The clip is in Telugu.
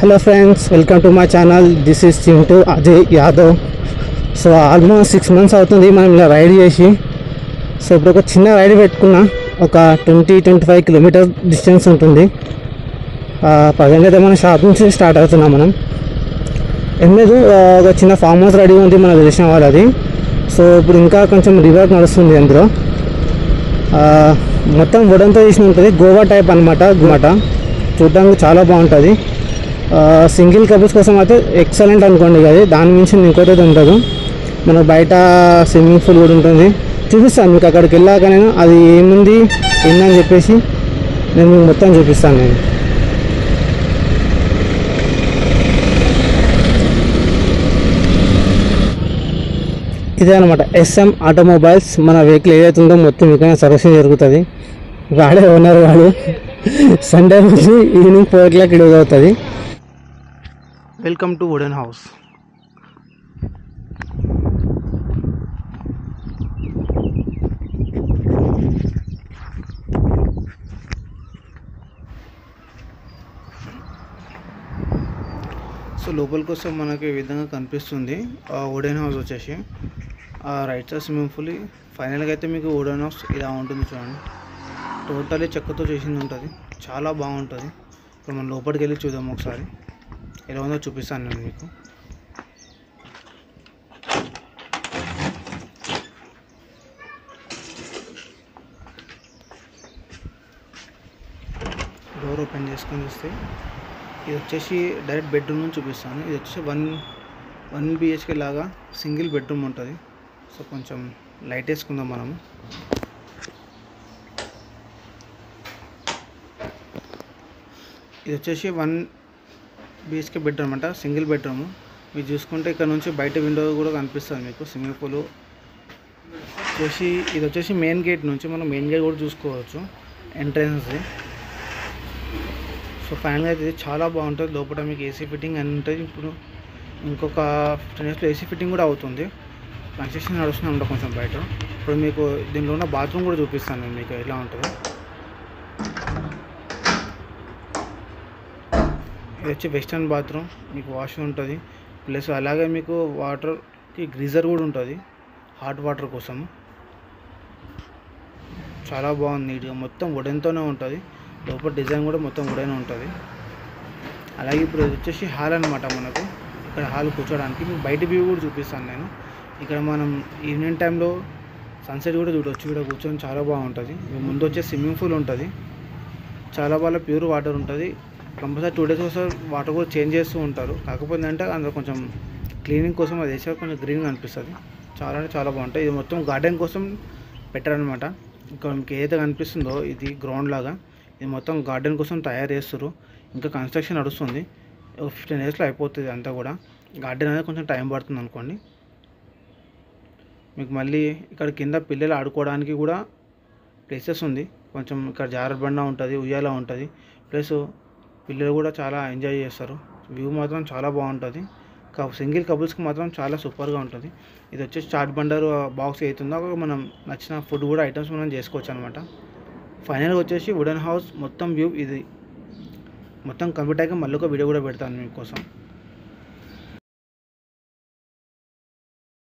Hello friends, welcome to my channel. This is Chintu Ajay Yadav. So almost 6 months అవుతుంది మనం ఇలా రైడ్ చేసి. సో ఇప్పుడు ఒక చిన్న రైడ్ పెట్టుకున్నా, ఒక 20-25 కిలోమీటర్ డిస్టెన్స్ ఉంటుంది. ప్రజెంట్ అయితే మన షాప్ నుంచి స్టార్ట్ అవుతున్నాం మనం. ఏం లేదు, ఒక చిన్న ఫామ్ హౌస్ రెడీ ఉంది మనకు తెలిసిన వాళ్ళది. సో ఇప్పుడు ఇంకా కొంచెం రివర్క్ నడుస్తుంది అందులో. మొత్తం వుడన్తో చేసి ఉంటుంది, గోవా టైప్ అనమాట. చూడడానికి చాలా బాగుంటుంది. సింగిల్ కపుల్స్ కోసం అయితే ఎక్సలెంట్ అనుకోండి. అది దాని మించి ఇంకోటి ఉండదు. మనకు బయట స్విమ్మింగ్ పూల్ కూడా ఉంటుంది. చూపిస్తాను మీకు అక్కడికి వెళ్ళాక, నేను అది ఏముంది ఏందని చెప్పేసి నేను మీకు మొత్తం చూపిస్తాను. నేను ఇదే అనమాట SM ఆటోమొబైల్స్. మన వెహికల్ ఏదైతే ఉందో మొత్తం ఇక్కడ సర్వీసింగ్ జరుగుతుంది. వాడే ఓనర్ వాడు. సండే నుంచి ఈవినింగ్ 4 o'clock ఇడికి అవుతుంది. Welcome to wooden house. So లోపల కోసం మనకి ఈ విధంగా కనిపిస్తుంది వుడెన్ హౌస్ వచ్చేసి. Right side swimming pool. ఫైనల్గా అయితే మీకు వుడెన్ హౌస్ ఇలా ఉంటుంది చూడండి. టోటలీ చెక్కతో చేసింది ఉంటుంది, చాలా బాగుంటుంది. ఇప్పుడు మనం లోపలికి వెళ్ళి చూద్దాం ఒకసారి. ఎలా ఉందో చూపిస్తాను నేను మీకు. డోర్ ఓపెన్ చేసుకొని చూస్తే ఇది వచ్చేసి డైరెక్ట్ బెడ్రూమ్ నుంచి చూపిస్తాను. ఇది వచ్చేసి 1 BHK లాగా సింగిల్ బెడ్రూమ్ ఉంటుంది. సో కొంచెం లైట్ వేసుకుందాం మనము. ఇది వచ్చేసి 1 BHK బెడ్రూమ్ అంట, సింగిల్ బెడ్రూమ్. మీరు చూసుకుంటే ఇక్కడ నుంచి బయట విండో కూడా కనిపిస్తుంది మీకు. స్విమ్మింగ్ పూల్ వచ్చేసి ఇది వచ్చేసి మెయిన్ గేట్ నుంచి మనం మెయిన్ గేట్ కూడా చూసుకోవచ్చు, ఎంట్రన్స్. సో ఫైనల్గా అయితే ఇది చాలా బాగుంటుంది. లోపల మీకు AC ఫిట్టింగ్ అని ఉంటుంది. ఇప్పుడు ఇంకొక 15 daysలో AC ఫిట్టింగ్ కూడా అవుతుంది. కన్స్ట్రక్షన్ నడుస్తూనే ఉంటుంది కొంచెం బయట. ఇప్పుడు మీకు దీనిలో ఉన్న బాత్రూమ్ కూడా చూపిస్తాను నేను మీకు ఎలా ఉంటుందో. ఇది వచ్చి వెస్టర్న్ బాత్రూమ్, మీకు వాష్రూమ్ ఉంటుంది. ప్లస్ అలాగే మీకు వాటర్కి గ్రీజర్ కూడా ఉంటుంది, హాట్ వాటర్ కోసం. చాలా బాగుంది, నీట్గా మొత్తం వుడెన్తోనే ఉంటుంది. లోపల డిజైన్ కూడా మొత్తం వుడెన్ ఉంటుంది. అలాగే ఇప్పుడు ఇది వచ్చేసి హాల్ అనమాట మనకు. ఇక్కడ హాల్ కూర్చోడానికి మీకు బయట వ్యూ కూడా చూపిస్తాను నేను. ఇక్కడ మనం ఈవినింగ్ టైంలో సన్సెట్ కూడా చూడవచ్చు. ఇక్కడ కూర్చొని చాలా బాగుంటుంది. ముందు వచ్చే స్విమ్మింగ్ పూల్ ఉంటుంది, చాలా బాగా ప్యూర్ వాటర్ ఉంటుంది. కంపల్సరీ 2 days ఒకసారి వాటర్ కూడా చేంజ్ చేస్తూ ఉంటారు. కాకపోతే అంటే అందులో కొంచెం క్లీనింగ్ కోసం అది వేసాక కొంచెం గ్రీన్గా అనిపిస్తుంది. చాలా అంటే చాలా బాగుంటుంది. ఇది మొత్తం గార్డెన్ కోసం పెట్టారనమాట. ఇక్కడ మీకు ఏదైతే కనిపిస్తుందో ఇది గ్రౌండ్ లాగా, ఇది మొత్తం గార్డెన్ కోసం తయారు చేస్తారు. ఇంకా కన్స్ట్రక్షన్ నడుస్తుంది. 15 daysలో అయిపోతుంది అంతా కూడా. గార్డెన్ అనేది కొంచెం టైం పడుతుంది అనుకోండి. మీకు మళ్ళీ ఇక్కడ కింద పిల్లలు ఆడుకోవడానికి కూడా ప్లేసెస్ ఉంది. కొంచెం ఇక్కడ జారుబండ ఉంటుంది, ఉయ్యాల ఉంటుంది. ప్లస్ పిల్లలు కూడా చాలా ఎంజాయ్ చేస్తారు. వ్యూ మాత్రం చాలా బాగుంటుంది. సింగిల్ కపుల్స్కి మాత్రం చాలా సూపర్గా ఉంటుంది. ఇది వచ్చేసి చాట్ బండర్ బాక్స్ అవుతుందో మనం నచ్చిన ఫుడ్ కూడా ఐటమ్స్ మనం చేసుకోవచ్చు అనమాట. ఫైనల్గా వచ్చేసి వుడెన్ హౌస్ మొత్తం వ్యూ ఇది. మొత్తం కంప్లీట్ అయ్యాక మళ్ళీ ఒక వీడియో కూడా పెడతాను మీకోసం.